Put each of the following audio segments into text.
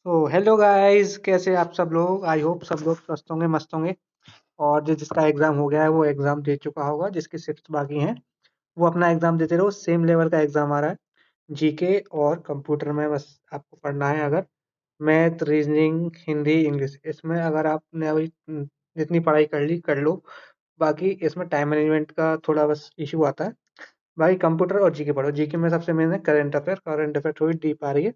तो hello guys, कैसे आप सब लोग। आई होप सब लोग स्वस्थ होंगे, मस्त होंगे। और जिसका एग्जाम हो गया है वो एग्जाम दे चुका होगा। जिसके शिफ्ट बाकी हैं वो अपना एग्जाम देते रहो। सेम लेवल का एग्जाम आ रहा है। जीके और कंप्यूटर में बस आपको पढ़ना है। अगर मैथ, रीजनिंग, हिंदी, इंग्लिश, इसमें अगर आपने अभी जितनी पढ़ाई कर ली कर लो। बाकी इसमें टाइम मैनेजमेंट का थोड़ा बस इशू आता है। बाकी कंप्यूटर और जीके पढ़ो। जीके में सबसे मेन है करंट अफेयर थोड़ी डीप आ रही है।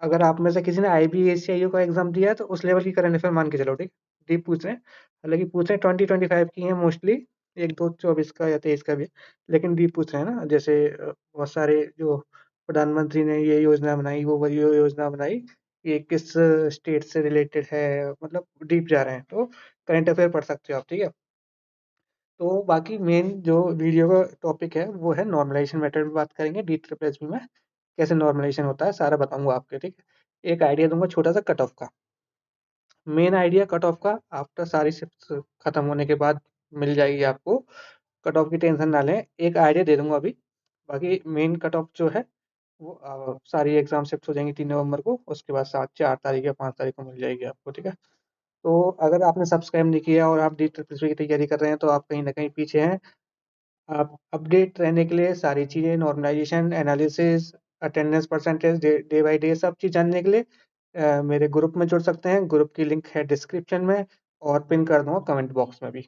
अगर आप में से किसी ने आईबीएससीआईओ का एग्जाम दिया है तो उस लेवल की करंट अफेयर मान के चलो, ठीक। डीप पूछ रहे हैं, हालांकि पूछ रहे हैं 2025 की है मोस्टली। एक दो 24 का या 23 का भी है, लेकिन डीप पूछ रहे हैं ना। जैसे बहुत सारे जो प्रधानमंत्री ने ये योजना बनाई, वो योजना बनाई, ये किस स्टेट से रिलेटेड है, मतलब डीप जा रहे हैं। तो करंट अफेयर पढ़ सकते हो आप, ठीक है। तो बाकी मेन जो वीडियो का टॉपिक है वो है नॉर्मलाइजेशन मेथड में बात करेंगे। डी ट्रिपल एस में कैसे नॉर्मलाइजेशन होता है सारा बताऊंगा आपके, ठीक है। एक आइडिया दूंगा छोटा सा कट ऑफ का। मेन आइडिया कट ऑफ का आफ्टर सारी शिफ्ट खत्म होने के बाद मिल जाएगी आपको। कट ऑफ की टेंशन ना लें, एक आइडिया दे दूंगा अभी। बाकी मेन कट ऑफ जो है वो सारी एग्जाम शिफ्ट हो जाएंगी 3 नवंबर को। उसके बाद 4 तारीख या 5 तारीख को मिल जाएगी आपको, ठीक है। तो अगर आपने सब्सक्राइब नहीं किया और आप डी ट्रिपल की तैयारी कर रहे हैं तो आप कहीं ना कहीं पीछे हैं। आप अपडेट रहने के लिए सारी चीज़ें, normalisation, analysis, attendance percentage, day by day सब चीज़ जानने के लिए मेरे ग्रुप में जुड़ सकते हैं। ग्रुप की लिंक है डिस्क्रिप्शन में और पिन कर दूंगा कमेंट बॉक्स में भी।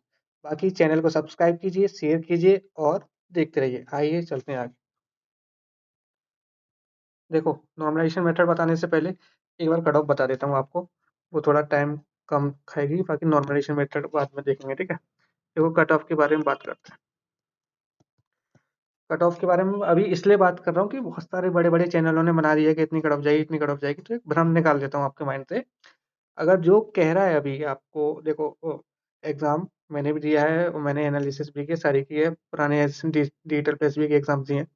बाकी चैनल को सब्सक्राइब कीजिए, शेयर कीजिए और देखते रहिए। आइए चलते हैं आगे। देखो, नॉर्मलाइजेशन मेथड बताने से पहले एक बार कट ऑफ बता देता हूँ आपको। वो थोड़ा टाइम कम खाएगी, बाकी नॉर्मलाइजेशन मेथड बाद में देखेंगे, ठीक है। देखो, कट ऑफ के बारे में बात करते हैं। कट ऑफ के बारे में अभी इसलिए बात कर रहा हूँ कि बहुत सारे बड़े बड़े चैनलों ने बना दिया कि इतनी कट ऑफ जाएगी, इतनी कट ऑफ जाएगी। तो एक भ्रम निकाल देता हूँ आपके माइंड से। अगर जो कह रहा है अभी आपको, देखो, एग्जाम मैंने भी दिया है और मैंने एनालिसिस भी की, सारी की है, पुराने डिजिटल प्लेस भी के एग्जाम दिए हैं।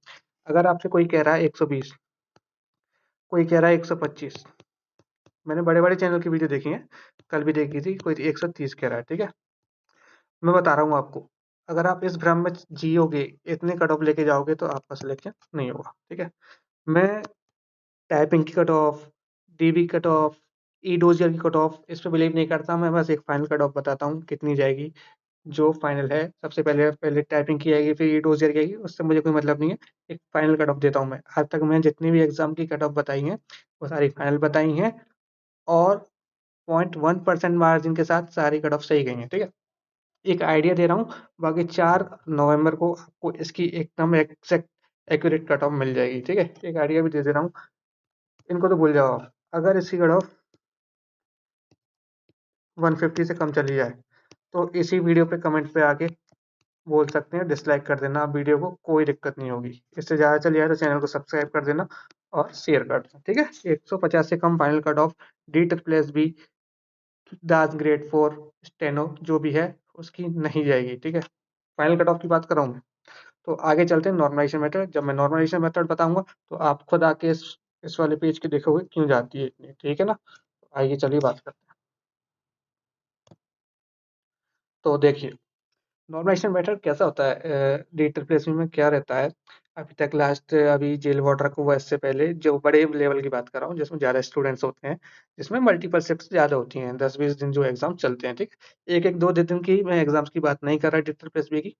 अगर आपसे कोई कह रहा है 120, कोई कह रहा है 125, मैंने बड़े बड़े चैनल की वीडियो देखी है, कल भी देखी थी, कोई 130 कह रहा है, ठीक है। मैं बता रहा हूँ आपको, अगर आप इस भ्रम में जियोगे, इतने कट ऑफ लेके जाओगे तो आपका सिलेक्शन नहीं होगा, ठीक है। मैं टाइपिंग की cut off, dB cut off, ई डोजियर की कट ऑफ, इस पे बिलीव नहीं करता। मैं बस एक फाइनल कट ऑफ बताता हूँ कितनी जाएगी। जो फाइनल है, सबसे पहले पहले टाइपिंग की जाएगी, फिर ई डोजियर की आएगी, उससे मुझे कोई मतलब नहीं है। एक फाइनल कट ऑफ देता हूँ मैं। आज तक मैं जितनी भी एग्जाम की कट ऑफ बताई हैं वो सारी फाइनल बताई हैं, और 0.1% मार्जिन के साथ सारी कट ऑफ सही गई हैं, ठीक है। एक आइडिया दे रहा हूँ, बाकी 4 नवंबर को आपको इसकी एकदम एग्जैक्ट एक्यूरेट कट ऑफ मिल जाएगी, ठीक है। एक आइडिया भी दे दे रहा हूँ, इनको तो भूल जाओ आप। अगर इसकी कट ऑफ 150 से कम चली जाए तो इसी वीडियो पे कमेंट पे आके बोल सकते हैं, डिसलाइक कर देना आप वीडियो को, कोई दिक्कत नहीं होगी। इससे ज़्यादा चली जाए तो चैनल को सब्सक्राइब कर देना और शेयर कर देना, ठीक है। 150 से कम final cut off D triple S B, DASS grade 4 steno जो भी है उसकी नहीं जाएगी, ठीक है। फाइनल कट ऑफ की बात कर रहा हूँ मैं। तो आगे चलते हैं नॉर्मलाइजेशन मेथड। जब मैं नॉर्मलाइजेशन मेथड बताऊंगा तो आप खुद आके इस वाले पेज के देखोगे क्यों जाती है इतनी, ठीक है ना। आइए चलिए बात करते हैं। तो देखिए, नॉर्मलाइजेशन मेथड कैसा होता है, डी ट्रिपल में क्या रहता है। अभी तक लास्ट अभी जेल वार्डर को, इससे पहले जो बड़े लेवल की बात कर रहा हूँ जिसमें ज़्यादा स्टूडेंट्स होते हैं, जिसमें मल्टीपल शिफ्ट ज़्यादा होती हैं, 10-20 दिन जो एग्जाम चलते हैं, ठीक। एक एक दो दिन की मैं एग्जाम्स की बात नहीं कर रहा डी ट्रिपल की।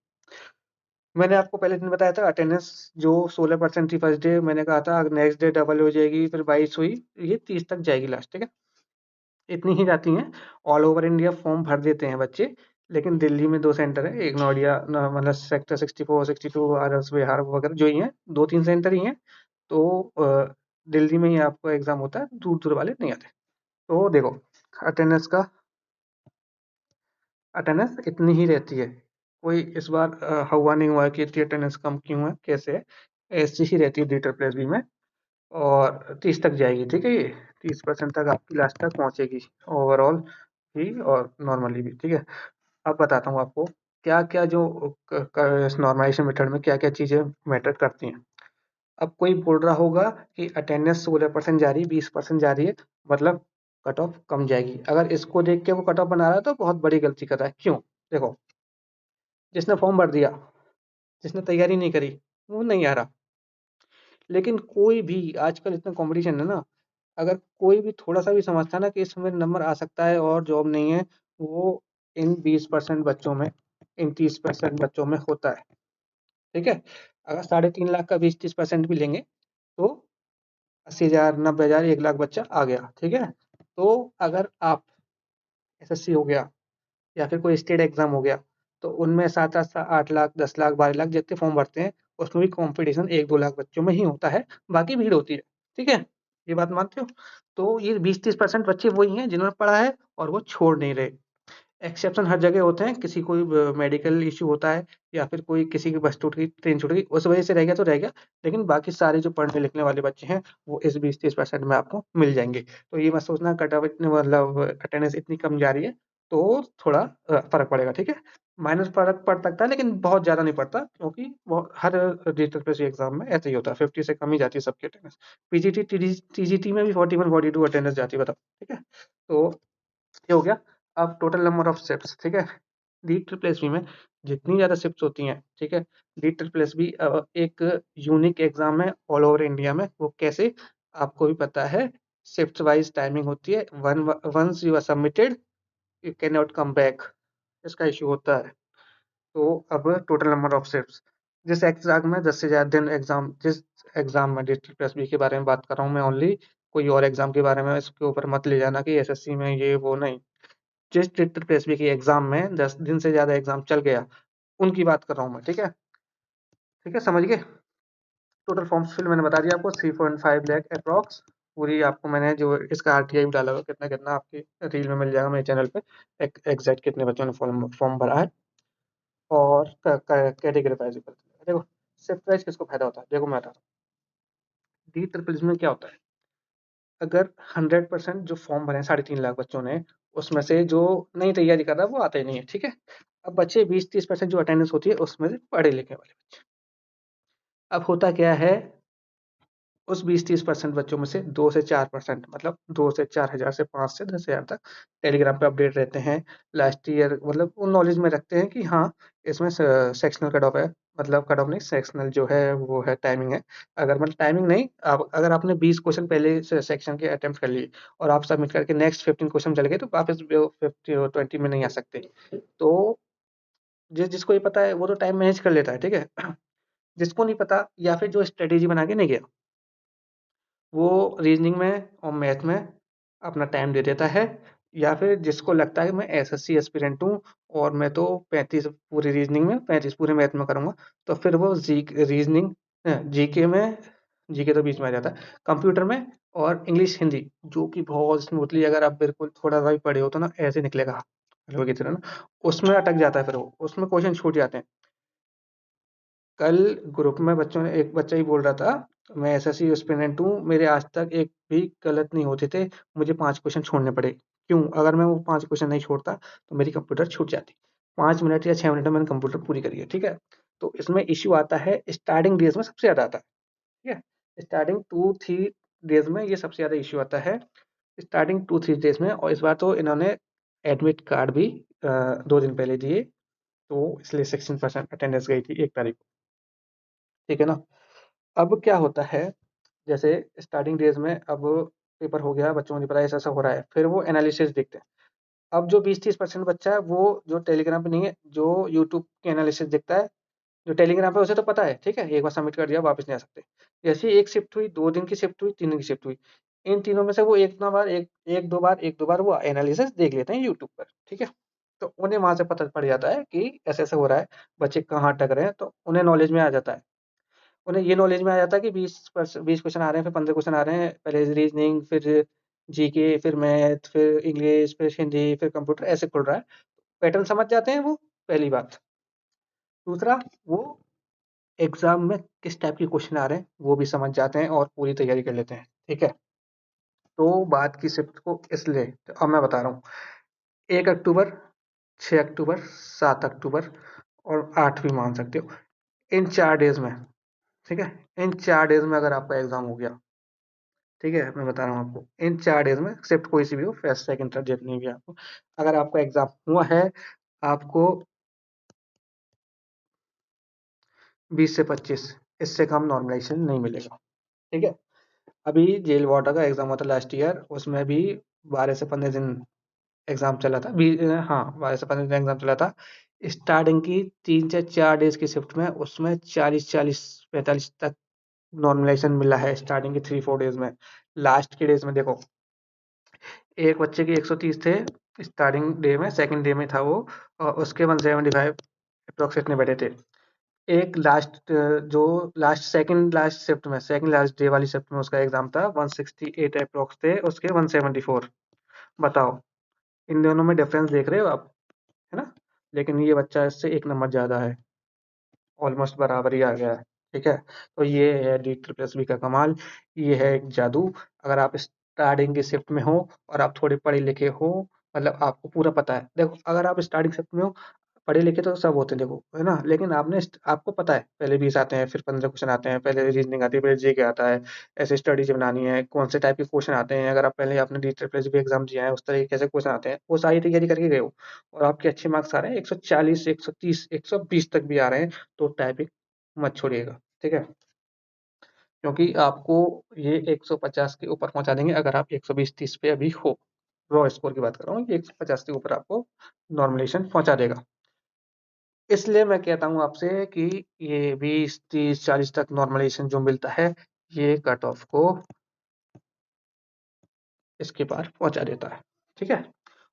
मैंने आपको पहले दिन बताया था अटेंडेंस जो 16% थी फर्स्ट डे, मैंने कहा था नेक्स्ट डे डबल हो जाएगी, फिर 22 हुई, ये 30 तक जाएगी लास्ट, ठीक है। इतनी ही जाती हैं। ऑल ओवर इंडिया फॉर्म भर देते हैं बच्चे, लेकिन दिल्ली में 2 सेंटर है, एक नोएडा मतलब सेक्टर 64, 62, आर एस बिहार वगैरह जो ही हैं, 2-3 सेंटर ही हैं। तो दिल्ली में ही आपको एग्जाम होता है, दूर दूर वाले नहीं आते। तो देखो, अटेंडेंस का अटेंडेंस इतनी ही रहती है। कोई इस बार हुआ नहीं हुआ है कि इतनी अटेंडेंस कम क्यों है, कैसे है। ऐसी ही रहती है डी ट्रिपल एस बी में। और 30 तक जाएगी, ठीक है। ये 30% तक आपकी लास्ट तक पहुंचेगी, ओवरऑल भी और नॉर्मली भी, ठीक है। अब बताता हूँ आपको क्या क्या जो नॉर्मलाइजेशन मेथड में क्या क्या चीज़ें मैटर करती हैं। अब कोई बोल रहा होगा कि अटेंडेंस 16% जा रही है, 20% जा रही है, मतलब कट ऑफ कम जाएगी। अगर इसको देख के वो कट ऑफ बना रहा है तो बहुत बड़ी गलती कर रहा है। क्यों? देखो, जिसने फॉर्म भर दिया, जिसने तैयारी नहीं करी, वो नहीं आ रहा। लेकिन कोई भी, आजकल इतना कंपटीशन है ना, अगर कोई भी थोड़ा-सा भी समझता है ना कि इसमें नंबर आ सकता है और जॉब नहीं है, वो इन 20% बच्चों में, इन 30% बच्चों में होता है, ठीक है? अगर 3.5 लाख का 20-30% भी लेंगे, तो 80,000, 90,000, 1 लाख बच्चा आ गया, ठीक है? तो अगर आप एसएससी हो गया या फिर कोई स्टेट एग्जाम हो गया, तो उनमें 7-8 8 लाख, 10 लाख, 12 लाख जितने फॉर्म भरते हैं, उसमें भी कंपटीशन 1-2 लाख बच्चों में ही होता है, बाकी भीड़ होती है, ठीक है? ये बात मानते हो? तो ये 20-30% बच्चे वही हैं जिन्होंने पढ़ा है और वो छोड़ नहीं रहे। एक्सेप्शन हर जगह होते हैं, किसी कोई मेडिकल इश्यू होता है या फिर कोई किसी की बस टूट गई, ट्रेन छूट गई, उस वजह से रह गया तो रह गया, लेकिन बाकी सारे जो पढ़ने लिखने वाले बच्चे हैं, वो इस 20-30% में आपको मिल जाएंगे। तो ये मत सोचना कट ऑफ इतने मतलब अटेंडेंस इतनी कम जा रही है, तो थोड़ा फर्क पड़ेगा, ठीक है? माइनस फर्क पड़ सकता है, लेकिन बहुत ज्यादा नहीं पड़ता, क्योंकि वो हर डिजिटल प्रेस एग्जाम में ऐसा ही होता है, 50 से कम ही जाती है सबकी अटेंडेंस। पीजीटी टीजीटी में भी 41-42 अटेंडेंस जाती है, बताओ, ठीक है? तो ये हो गया। अब टोटल नंबर ऑफ शिफ्ट्स, ठीक है? डी ट्रिपल एस बी में जितनी ज़्यादा शिफ्ट्स होती हैं, ठीक है? डी ट्रिपल एस बी एक यूनिक एग्जाम है ऑल ओवर इंडिया में। वो कैसे, आपको भी पता है, शिफ्ट वाइज टाइमिंग होती है। Once you are submitted, you can not come back, इसका इशू होता है। तो अब टोटल नंबर ऑफ शिफ्ट्स, जिस एग्जाम में 10 से ज़्यादा दिन एग्जाम, जिस एग्जाम में डी ट्रिपल एस बी के बारे में बात कर रहा हूँ मैं ओनली, कोई और एग्जाम के बारे में इसके ऊपर मत ले जाना कि एसएससी में ये वो, नहीं। जिस ट्रिपल पीएसबी के एग्जाम में 10 दिन से ज्यादा एग्जाम चल गया, उनकी बात कर रहा हूँ मैं, ठीक है? ठीक है, समझ गए? टोटल फॉर्म्स फिल मैंने बता दिया आपको, 3.5 लाख अप्रॉक्स। पूरी आपको मैंने जो इसका आरटीआई भी डाला हुआ, कितना कितना आपकी रील में मिल जाएगा मेरे चैनल पे, एग्जैक्ट कितने बच्चों ने फॉर्म फॉर्म भरा है, और कैटेगरी वाइज भी पता चलेगा। देखो, शिफ्ट वाइज किसको फायदा होता है, देखो मैं बता रहा हूँ। डी ट्रिपल में क्या होता है, अगर 100% जो फॉर्म भरे हैं 3.5 लाख बच्चों ने, उसमें से जो नहीं तैयारी कर रहा वो आता ही नहीं है, ठीक है? अब बच्चे 20-30% जो अटेंडेंस होती है, उसमें से पढ़े लिखे वाले बच्चे। अब होता क्या है, उस 20-30% बच्चों में से 2 से 4%, मतलब 2 से 4 हज़ार से 5 से 10 हज़ार तक टेलीग्राम पे अपडेट रहते हैं। लास्ट ईयर मतलब उन नॉलेज में रखते हैं कि हाँ, इसमें सेक्शनल कट ऑफ है, मतलब कट ऑफ नहीं, सेक्शनल जो है वो है, टाइमिंग है। अगर मतलब टाइमिंग नहीं, आप अगर आपने 20 क्वेश्चन पहले से सेक्शन के अटेम्प्ट कर लिए और आप सबमिट करके नेक्स्ट 15 क्वेश्चन चल गए, तो वापस 50 20 में नहीं आ सकते। तो जिसको ये पता है वो तो टाइम मैनेज कर लेता है, ठीक है? जिसको नहीं पता या फिर जो स्ट्रेटेजी बना के नहीं गया, वो रीजनिंग में और मैथ में अपना टाइम दे देता है। या फिर जिसको लगता है मैं एसएससी एस्पिरेंट हूँ और मैं तो 35 पूरी रीजनिंग में, 35 पूरे मैथ में करूंगा, तो फिर वो रीजनिंग, जीके में, जीके तो बीच में आ जाता है, कंप्यूटर में, और इंग्लिश हिंदी, जो कि बहुत स्मूथली, अगर आप बिल्कुल थोड़ा सा भी पढ़े हो तो ना ऐसे निकलेगा हलवे की तरह ना, उसमें अटक जाता है, फिर वो उसमें क्वेश्चन छूट जाते हैं। कल ग्रुप में बच्चों ने, एक बच्चा ही बोल रहा था, मैं एसएससी एस्पिरेंट हूँ, मेरे आज तक एक भी गलत नहीं होते थे, मुझे 5 क्वेश्चन छोड़ने पड़े। क्यों? अगर मैं वो 5 क्वेश्चन नहीं छोड़ता तो मेरी कंप्यूटर छूट जाती। 5 मिनट या 6 मिनट में मैंने कंप्यूटर पूरी करी है, ठीक है? तो इसमें इश्यू आता है स्टार्टिंग डेज में, सबसे ज्यादा आता है, ठीक है? स्टार्टिंग 2-3 डेज में ये सबसे ज्यादा इश्यू आता है, स्टार्टिंग 2-3 डेज में। और इस बार तो इन्होंने एडमिट कार्ड भी 2 दिन पहले दिए, तो इसलिए 16% अटेंडेंस गई थी 1 तारीख को, ठीक है ना? अब क्या होता है, जैसे स्टार्टिंग डेज में, अब पेपर हो गया, बच्चों को नहीं पता ऐसा ऐसा हो रहा है, फिर वो एनालिसिस देखते हैं। अब जो 20-30% बच्चा है, वो जो टेलीग्राम पे नहीं है, जो यूट्यूब के एनालिसिस देखता है, जो टेलीग्राम पे, उसे तो पता है, ठीक है, एक बार सबमिट कर दिया वापस नहीं आ सकते। जैसे ही एक शिफ्ट हुई, 2 दिन की शिफ्ट हुई, 3 दिन की शिफ्ट हुई, इन तीनों में से वो एक ना बार, एक दो बार वो एनालिसिस देख लेते हैं यूट्यूब पर, ठीक है? तो उन्हें वहां से पता पड़ जाता है कि ऐसे ऐसे हो रहा है, बच्चे कहाँ अटक रहे हैं, तो उन्हें नॉलेज में आ जाता है। उन्हें ये नॉलेज में आ जाता है कि 20 क्वेश्चन आ रहे हैं, फिर 15 क्वेश्चन आ रहे हैं, पहले रीजनिंग, फिर जीके, फिर मैथ, फिर इंग्लिश, फिर हिंदी, फिर कंप्यूटर, ऐसे खुल रहा है। पैटर्न समझ जाते हैं वो, पहली बात। दूसरा, वो एग्जाम में किस टाइप के क्वेश्चन आ रहे हैं वो भी समझ जाते हैं और पूरी तैयारी कर लेते हैं, ठीक है? तो बात की शिफ्ट को इसलिए, तो अब मैं बता रहा हूँ, 1 अक्टूबर, 6 अक्टूबर, 7 अक्टूबर, और 8 भी मान सकते हो, इन 4 डेज में, ठीक है? इन 4 डेज में अगर आपका एग्जाम हो गया, ठीक है, मैं बता रहा हूँ आपको, इन 4 डेज में शिफ्ट कोई सी भी हो, फर्स्ट सेकंड थर्ड जितनी भी आपको, अगर आपका एग्जाम हुआ है, आपको 20 से 25, इससे कम नॉर्मलाइजेशन नहीं मिलेगा, ठीक है? अभी जेल वाटर का एग्जाम हुआ था लास्ट ईयर, उसमें भी 12 से 15 दिन एग्जाम चला था। हाँ, 12 से 15 दिन एग्जाम चला था। स्टार्टिंग की 3 से 4 डेज की शिफ्ट में उसमें 40 40 45 तक नॉर्मलाइजेशन मिला है स्टार्टिंग के 3 4 डेज में। लास्ट के डेज में देखो, एक बच्चे के 130 थे स्टार्टिंग डे में, सेकंड डे में था वो, और उसके 175 अप्रोक्स इतने बैठे थे। एक लास्ट जो लास्ट सेकंड लास्ट शिफ्ट में, सेकंड लास्ट डे वाली शिफ्ट में उसका एग्जाम था, 168 अप्रोक्स थे उसके 174। बताओ, इन दोनों में डिफरेंस देख रहे हो आप, है ना? लेकिन ये बच्चा इससे एक नंबर ज्यादा है, ऑलमोस्ट बराबर ही आ गया है। ठीक है, तो ये है डी ट्रिपल एस बी का कमाल, ये है एक जादू। अगर आप स्टार्टिंग की शिफ्ट में हो और आप थोड़े पढ़े लिखे हो, मतलब आपको पूरा पता है, देखो अगर आप स्टार्टिंग शिफ्ट में हो, पढ़े लिखे तो सब होते हैं देखो, है ना? लेकिन आपको पता है पहले 20 आते हैं, फिर 15 क्वेश्चन आते हैं, पहले रीजनिंग आती है, फिर जीके आता है, ऐसे स्टडीज बनानी है, कौन से टाइप के क्वेश्चन आते हैं, अगर आप पहले आपने D triple S B exam दिया है उस तरीके से क्वेश्चन आते हैं, वो सारी तैयारी करके गए हो और आपके अच्छे मार्क्स आ रहे हैं, 140 130 120 तक भी आ रहे हैं, तो टाइपिंग मत छोड़िएगा। ठीक है, क्योंकि आपको ये 150 के ऊपर पहुंचा देंगे अगर आप 120 30 पे अभी हो। रॉ स्कोर की बात कर रहा हूँ, ये 150 के ऊपर आपको नॉर्मलाइजेशन पहुंचा देगा। इसलिए मैं कहता हूँ आपसे कि ये 20 30 40 तक नॉर्मलाइजेशन जो मिलता है, ये कट ऑफ को इसके पार पहुंचा देता है। ठीक है,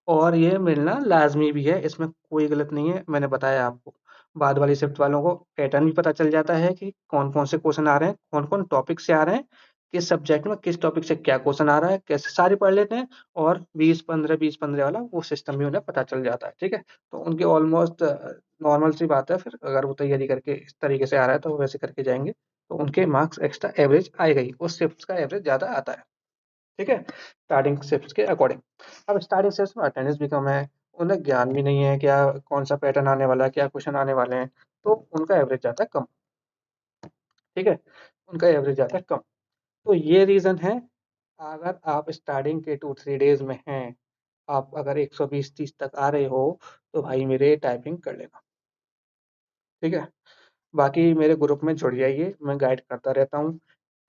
और ये मिलना लाजमी भी है, इसमें कोई गलत नहीं है। मैंने बताया आपको, बाद वाली शिफ्ट वालों को पैटर्न भी पता चल जाता है कि कौन कौन से क्वेश्चन आ रहे हैं, कौन कौन टॉपिक से आ रहे हैं, किस सब्जेक्ट में किस टॉपिक से क्या क्वेश्चन आ रहा है, कैसे सारे पढ़ लेते हैं, और 20 15 वाला वो सिस्टम भी उन्हें पता चल जाता है। ठीक है, तो उनके ऑलमोस्ट नॉर्मल सी बात है, फिर अगर वो तैयारी करके इस तरीके से आ रहा है तो वो वैसे करके जाएंगे, तो उनके मार्क्स एक्स्ट्रा एवरेज आएगा ही, उस शिफ्ट का एवरेज ज़्यादा आता है। ठीक है, स्टार्टिंग शिफ्ट के अकॉर्डिंग। अब स्टार्टिंग शिफ्ट में अटेंडेंस भी कम है, उन्हें ज्ञान भी नहीं है क्या कौन सा पैटर्न आने वाला है, क्या क्वेश्चन आने वाले हैं, तो उनका एवरेज जाता है कम। ठीक है, उनका एवरेज जाता है कम। तो ये रीज़न है, अगर आप स्टार्टिंग के 2 3 डेज में हैं, आप अगर 120 30 तक आ रहे हो, तो भाई मेरे टाइपिंग कर लेना। ठीक है, बाकी मेरे ग्रुप में जुड़ जाइए, मैं गाइड करता रहता हूँ,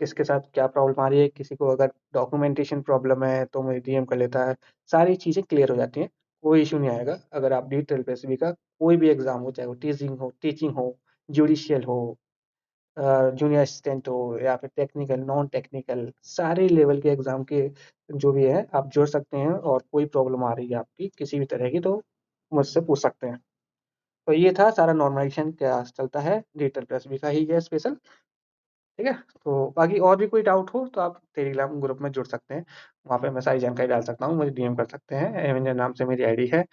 किसके साथ क्या प्रॉब्लम आ रही है, किसी को अगर डॉक्यूमेंटेशन प्रॉब्लम है तो मुझे डीएम कर लेता है, सारी चीज़ें क्लियर हो जाती हैं, कोई इशू नहीं आएगा। अगर आप डी ट्रिपल एस बी का कोई भी एग्जाम हो, चाहे वो टीचिंग हो, जुडिशियल हो, जूनियर असिस्टेंट हो, या फिर टेक्निकल नॉन टेक्निकल, सारे लेवल के एग्जाम के जो भी है आप जुड़ सकते हैं, और कोई प्रॉब्लम आ रही है आपकी किसी भी तरह की, तो मुझसे पूछ सकते हैं। तो ये था सारा नॉर्मलाइजेशन क्या चलता है, डी ट्रिपल एस बी का ही है स्पेशल। ठीक है, तो बाकी और भी कोई डाउट हो तो आप टेलीग्राम ग्रुप में जुड़ सकते हैं, वहाँ पे मैं सारी जानकारी डाल सकता हूँ, मुझे डीएम कर सकते हैं, एवेंजर नाम से मेरी आईडी है,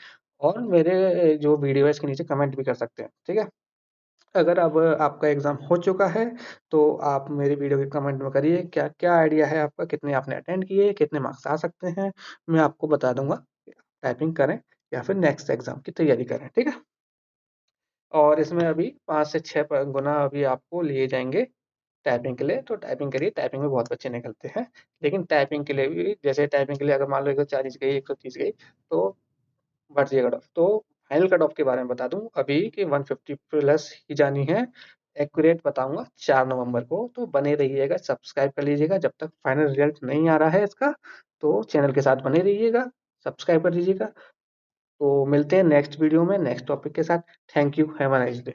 और मेरे जो वीडियो है इसके नीचे कमेंट भी कर सकते हैं। ठीक है, अगर अब आपका एग्जाम हो चुका है, तो आप मेरी वीडियो के कमेंट में करिए क्या क्या आइडिया है आपका, कितने आपने अटेंड किए, कितने मार्क्स आ सकते हैं, मैं आपको बता दूंगा। टाइपिंग करें या फिर नेक्स्ट एग्जाम की तैयारी करें। ठीक है, और इसमें अभी 5 से 6 गुना अभी आपको लिए जाएंगे टाइपिंग के लिए, तो टाइपिंग करिए, टाइपिंग में बहुत बच्चे निकलते हैं। लेकिन टाइपिंग के लिए भी, जैसे टाइपिंग के लिए अगर मान लो 140 गई, 130 गई, तो बढ़ जाइए कट ऑफ। तो फाइनल कट ऑफ के बारे में बता दूं अभी कि 150 प्लस ही जानी है, एक्यूरेट बताऊंगा 4 नवंबर को, तो बने रहिएगा, सब्सक्राइब कर लीजिएगा जब तक फाइनल रिजल्ट नहीं आ रहा है इसका, तो चैनल के साथ बने रहिएगा, सब्सक्राइब कर लीजिएगा। तो मिलते हैं नेक्स्ट वीडियो में नेक्स्ट टॉपिक के साथ। Thank you, have a nice day.